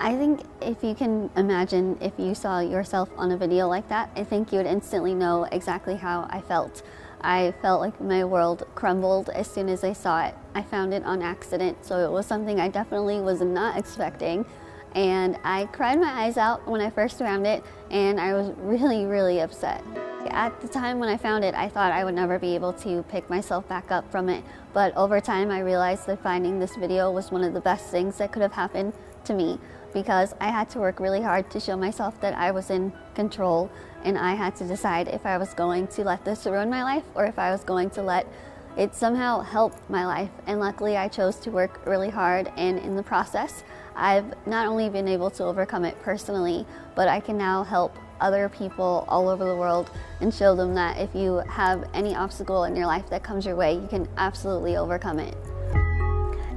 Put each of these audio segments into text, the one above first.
I think if you can imagine if you saw yourself on a video like that, I think you would instantly know exactly how I felt. I felt like my world crumbled as soon as I saw it. I found it on accident, so it was something I definitely was not expecting. And I cried my eyes out when I first found it, and I was really, really upset. At the time when I found it, I thought I would never be able to pick myself back up from it. But over time, I realized that finding this video was one of the best things that could have happened to me, because I had to work really hard to show myself that I was in control, and I had to decide if I was going to let this ruin my life or if I was going to let it somehow help my life. And luckily I chose to work really hard, and in the process I've not only been able to overcome it personally, but I can now help other people all over the world and show them that if you have any obstacle in your life that comes your way, you can absolutely overcome it.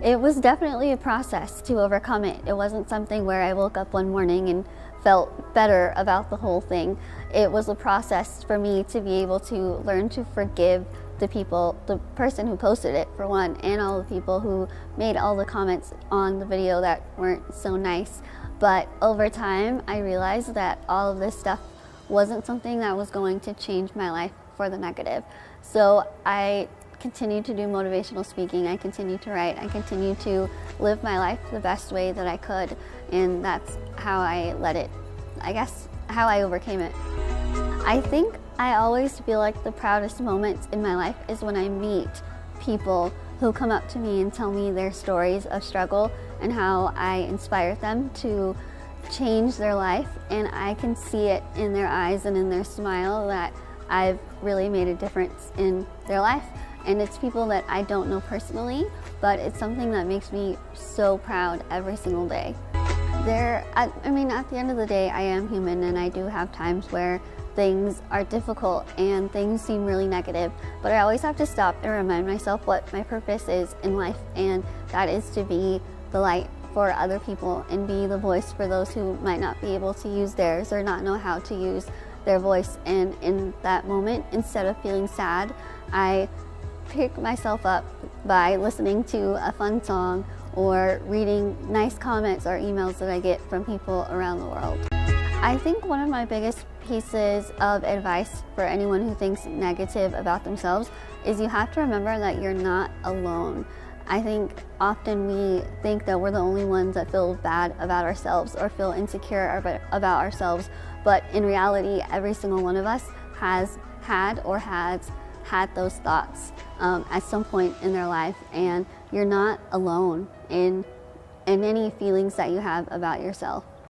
It was definitely a process to overcome it. It wasn't something where I woke up one morning and felt better about the whole thing. It was a process for me to be able to learn to forgive the person who posted it for one, and all the people who made all the comments on the video that weren't so nice. But over time, I realized that all of this stuff wasn't something that was going to change my life for the negative. So I continued to do motivational speaking, I continued to write, I continued to live my life the best way that I could, and that's how I how I overcame it. I think I always feel like the proudest moments in my life is when I meet people who come up to me and tell me their stories of struggle and how I inspired them to change their life, and I can see it in their eyes and in their smile that I've really made a difference in their life. And it's people that I don't know personally, but it's something that makes me so proud every single day. At the end of the day, I am human, and I do have times where things are difficult and things seem really negative, but I always have to stop and remind myself what my purpose is in life, and that is to be the light for other people and be the voice for those who might not be able to use theirs or not know how to use their voice. And in that moment, instead of feeling sad, I pick myself up by listening to a fun song or reading nice comments or emails that I get from people around the world. I think one of my biggest pieces of advice for anyone who thinks negative about themselves is you have to remember that you're not alone. I think often we think that we're the only ones that feel bad about ourselves or feel insecure about ourselves, but in reality, every single one of us has had those thoughts at some point in their life, and you're not alone in any feelings that you have about yourself.